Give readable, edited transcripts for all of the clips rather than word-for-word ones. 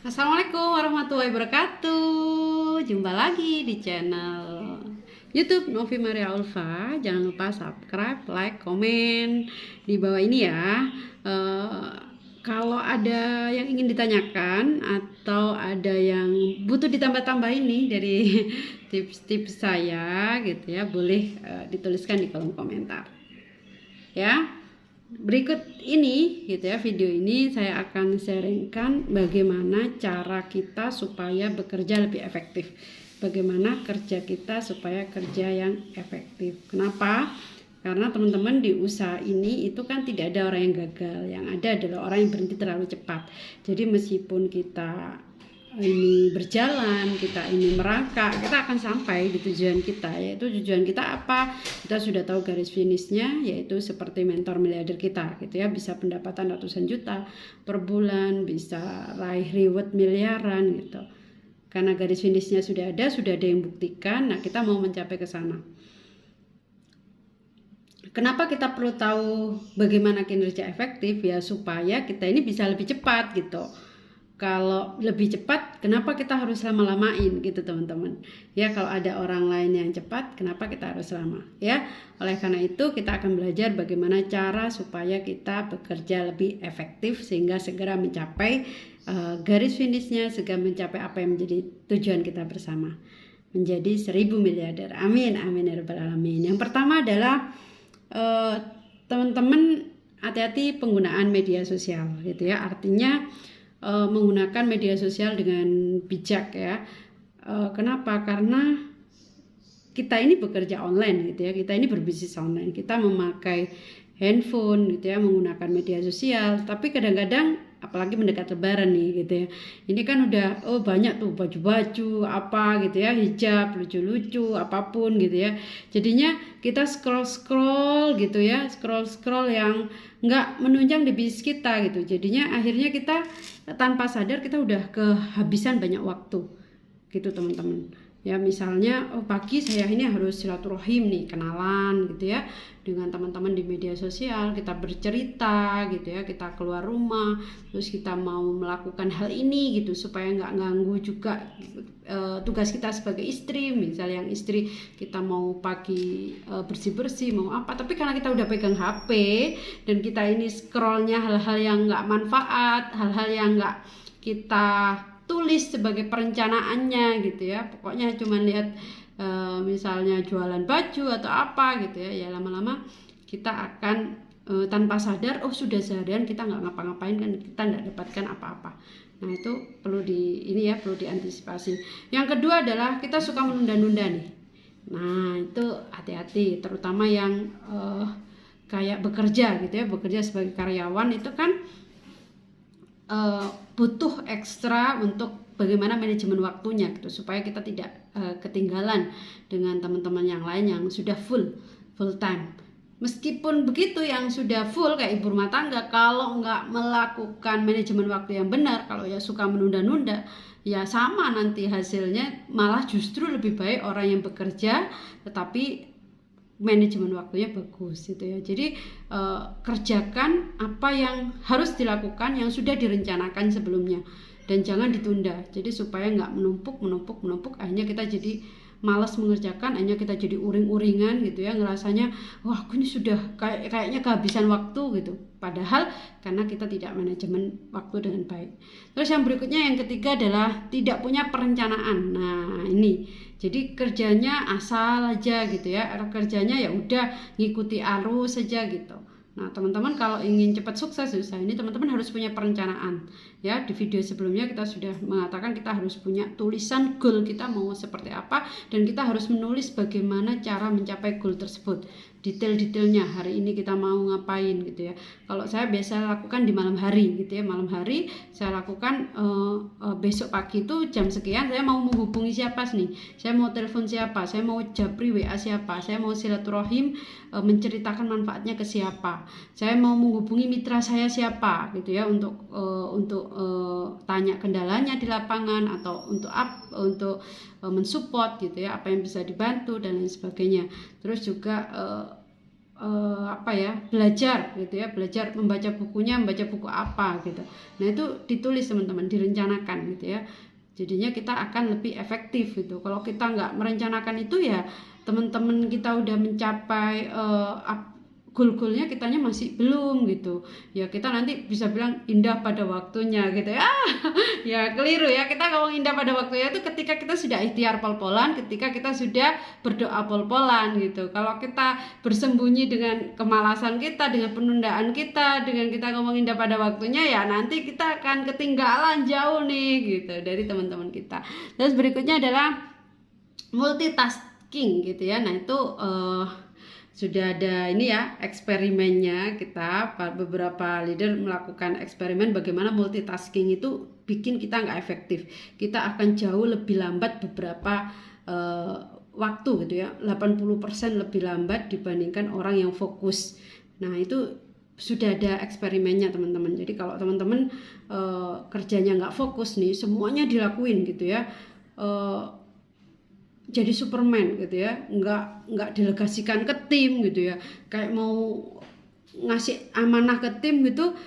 Assalamualaikum warahmatullahi wabarakatuh. Jumpa lagi di channel YouTube Novi Maria Ulfa. Jangan lupa subscribe, like, komen di bawah ini ya. Kalau ada yang ingin ditanyakan atau ada yang butuh ditambah-tambah ini dari tips-tips saya gitu ya, boleh dituliskan di kolom komentar. Ya. Berikut ini gitu ya, video ini saya akan sharingkan bagaimana cara kita supaya bekerja lebih efektif. Bagaimana kerja kita supaya kerja yang efektif. Kenapa? Karena teman-teman di usaha ini itu kan tidak ada orang yang gagal, yang ada adalah orang yang berhenti terlalu cepat. Jadi meskipun kita ini berjalan, kita ini merangkak, kita akan sampai di tujuan kita. Yaitu tujuan kita apa? Kita sudah tahu garis finishnya, yaitu seperti mentor miliarder kita gitu ya, bisa pendapatan ratusan juta per bulan, bisa raih reward miliaran gitu. Karena garis finishnya sudah ada yang buktikan. Nah, kita mau mencapai ke sana. Kenapa kita perlu tahu bagaimana kinerja efektif ya, supaya kita ini bisa lebih cepat gitu. Kalau lebih cepat, kenapa kita harus lama-lamain gitu teman-teman? Ya, kalau ada orang lain yang cepat, kenapa kita harus lama? Ya, oleh karena itu kita akan belajar bagaimana cara supaya kita bekerja lebih efektif sehingga segera mencapai garis finishnya, segera mencapai apa yang menjadi tujuan kita bersama, menjadi 1000 miliarder. Amin, amin ya rabbal alamin. Yang pertama adalah teman-teman hati-hati penggunaan media sosial gitu ya. Artinya menggunakan media sosial dengan bijak ya. Kenapa? Karena kita ini bekerja online gitu ya, kita ini berbisnis online, kita memakai handphone gitu ya, menggunakan media sosial. Tapi kadang-kadang apalagi mendekat lebaran nih gitu ya, ini kan udah banyak tuh baju-baju apa gitu ya, hijab lucu-lucu apapun gitu ya. Jadinya kita scroll gitu ya, scroll yang nggak menunjang di bisnis kita gitu. Jadinya akhirnya kita tanpa sadar kita udah kehabisan banyak waktu gitu teman-teman. Ya misalnya pagi saya ini harus silaturahim nih, kenalan gitu ya dengan teman-teman di media sosial, kita bercerita gitu ya, kita keluar rumah, terus kita mau melakukan hal ini gitu supaya nggak ganggu juga tugas kita sebagai istri. Misalnya yang istri kita mau pagi bersih-bersih mau apa, tapi karena kita udah pegang HP dan kita ini scrollnya hal-hal yang nggak manfaat, hal-hal yang nggak kita tulis sebagai perencanaannya gitu ya, pokoknya cuma lihat misalnya jualan baju atau apa gitu ya, lama-lama kita akan tanpa sadar sudah seharian kita nggak ngapa-ngapain kan, kita nggak dapatkan apa-apa. Nah itu perlu perlu diantisipasi. Yang kedua adalah kita suka menunda-nunda nih. Nah itu hati-hati, terutama yang kayak bekerja gitu ya, bekerja sebagai karyawan itu kan butuh ekstra untuk bagaimana manajemen waktunya gitu, supaya kita tidak ketinggalan dengan teman-teman yang lain yang sudah full time. Meskipun begitu, yang sudah full kayak ibu rumah tangga, kalau nggak melakukan manajemen waktu yang benar, kalau ya suka menunda-nunda, ya sama nanti hasilnya, malah justru lebih baik orang yang bekerja tetapi manajemen waktunya bagus gitu ya. Jadi kerjakan apa yang harus dilakukan, yang sudah direncanakan sebelumnya, dan jangan ditunda. Jadi supaya nggak menumpuk, akhirnya kita jadi malas mengerjakan, akhirnya kita jadi uring-uringan gitu ya, ngerasanya wah aku ini sudah kayaknya kehabisan waktu gitu, padahal karena kita tidak manajemen waktu dengan baik. Terus yang berikutnya, yang ketiga adalah tidak punya perencanaan. Nah ini jadi kerjanya asal aja gitu ya, kerjanya ya udah ngikuti arus saja gitu. Nah teman-teman kalau ingin cepat sukses di usaha ini, teman-teman harus punya perencanaan ya. Di video sebelumnya kita sudah mengatakan kita harus punya tulisan goal kita mau seperti apa, dan kita harus menulis bagaimana cara mencapai goal tersebut, detail-detailnya, hari ini kita mau ngapain gitu ya. Kalau saya biasa lakukan di malam hari gitu ya, malam hari saya lakukan besok pagi itu jam sekian saya mau menghubungi siapa nih, saya mau telepon siapa, saya mau japri WA siapa, saya mau silaturahim menceritakan manfaatnya ke siapa, saya mau menghubungi mitra saya siapa gitu ya, untuk tanya kendalanya di lapangan, atau untuk mensupport gitu ya, apa yang bisa dibantu dan lain sebagainya. Terus juga belajar gitu ya, belajar membaca bukunya, membaca buku apa gitu. Nah itu ditulis teman-teman, direncanakan gitu ya, jadinya kita akan lebih efektif gitu. Kalau kita nggak merencanakan itu ya teman-teman kita udah mencapai goal-goalnya, kitanya masih belum gitu ya, kita nanti bisa bilang indah pada waktunya gitu ya. Ya keliru ya, kita ngomong indah pada waktunya itu ketika kita sudah ikhtiar pol-polan, ketika kita sudah berdoa pol-polan gitu. Kalau kita bersembunyi dengan kemalasan kita, dengan penundaan kita, dengan kita ngomong indah pada waktunya, ya nanti kita akan ketinggalan jauh nih gitu dari teman-teman kita. Terus berikutnya adalah multitasking gitu ya. Nah itu sudah ada ini ya eksperimennya, kita beberapa leader melakukan eksperimen bagaimana multitasking itu bikin kita nggak efektif, kita akan jauh lebih lambat beberapa waktu gitu ya, 80% lebih lambat dibandingkan orang yang fokus. Nah itu sudah ada eksperimennya teman-teman. Jadi kalau teman-teman kerjanya nggak fokus nih, semuanya dilakuin gitu ya, jadi Superman gitu ya, nggak delegasikan ke tim gitu ya, kayak mau ngasih amanah ke tim gitu,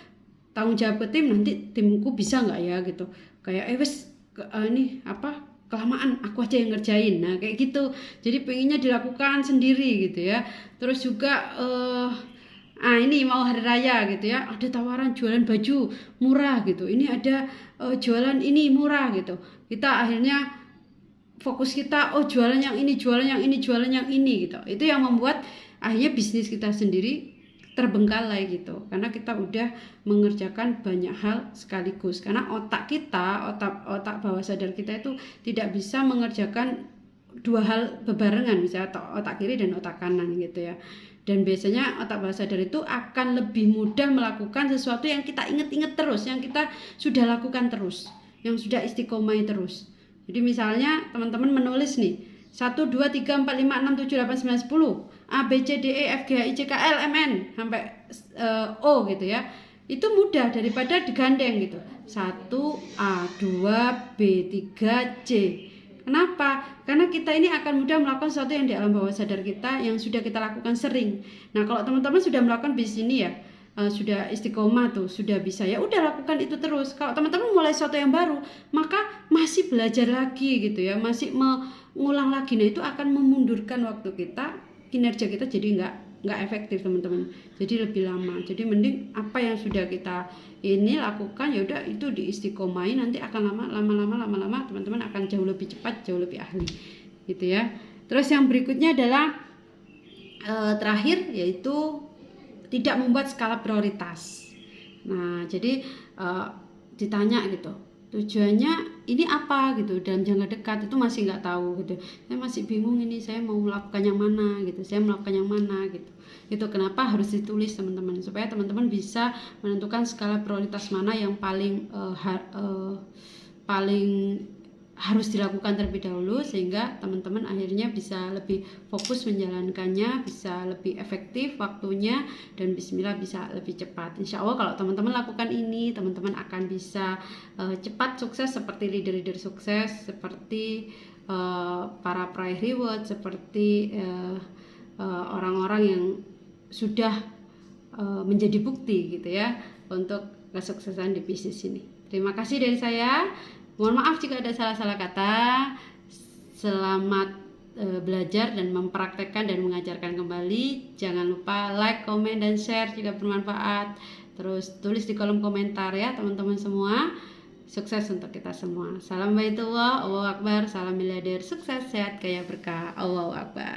tanggung jawab ke tim, nanti timku bisa nggak ya gitu, kayak kelamaan aku aja yang ngerjain. Nah kayak gitu, jadi pengennya dilakukan sendiri gitu ya. Terus juga ini mau hari raya gitu ya, ada tawaran jualan baju murah gitu, ini ada jualan ini murah gitu, kita akhirnya fokus kita jualan yang ini, jualan yang ini, jualan yang ini gitu. Itu yang membuat akhirnya bisnis kita sendiri terbengkalai gitu, karena kita udah mengerjakan banyak hal sekaligus. Karena otak bawah sadar kita itu tidak bisa mengerjakan dua hal bebarengan, misalnya otak kiri dan otak kanan gitu ya. Dan biasanya otak bawah sadar itu akan lebih mudah melakukan sesuatu yang kita inget-inget terus, yang kita sudah lakukan terus, yang sudah istiqomah terus. Jadi misalnya teman-teman menulis nih 1, 2, 3, 4, 5, 6, 7, 8, 9, 10 A, B, C, D, E, F, G, H, I, J, K, L, M, N sampai O gitu ya. Itu mudah daripada digandeng gitu, 1 A, 2 B, 3 C. Kenapa? Karena kita ini akan mudah melakukan sesuatu yang di alam bawah sadar kita yang sudah kita lakukan sering. Nah kalau teman-teman sudah melakukan bisnis ini ya, sudah istiqomah tuh, sudah bisa, ya udah lakukan itu terus. Kalau teman-teman mulai sesuatu yang baru, maka masih belajar lagi gitu ya, masih mengulang lagi. Nah itu akan memundurkan waktu kita, kinerja kita jadi nggak efektif teman-teman, jadi lebih lama. Jadi mending apa yang sudah kita ini lakukan, ya udah itu diistiqomahin, nanti akan lama-lama teman-teman akan jauh lebih cepat, jauh lebih ahli gitu ya. Terus yang berikutnya adalah terakhir, yaitu tidak membuat skala prioritas. Nah jadi ditanya gitu, tujuannya ini apa gitu, dalam jangka dekat itu masih nggak tahu gitu, saya masih bingung ini saya mau melakukan yang mana gitu, saya melakukan yang mana gitu. Itu kenapa harus ditulis teman-teman, supaya teman-teman bisa menentukan skala prioritas mana yang paling harus dilakukan terlebih dahulu, sehingga teman-teman akhirnya bisa lebih fokus menjalankannya, bisa lebih efektif waktunya, dan bismillah bisa lebih cepat. Insya Allah kalau teman-teman lakukan ini, teman-teman akan bisa cepat sukses seperti leader-leader sukses, seperti para prayer reward, seperti orang-orang yang sudah menjadi bukti gitu ya untuk kesuksesan di bisnis ini. Terima kasih dari saya. Mohon maaf jika ada salah-salah kata. Selamat belajar dan mempraktekkan dan mengajarkan kembali. Jangan lupa like, komen, dan share jika bermanfaat. Terus tulis di kolom komentar ya teman-teman semua. Sukses untuk kita semua. Salam baitullah, Allahu Akbar, salam miliarder, sukses, sehat, kaya, berkah, Allahu Akbar.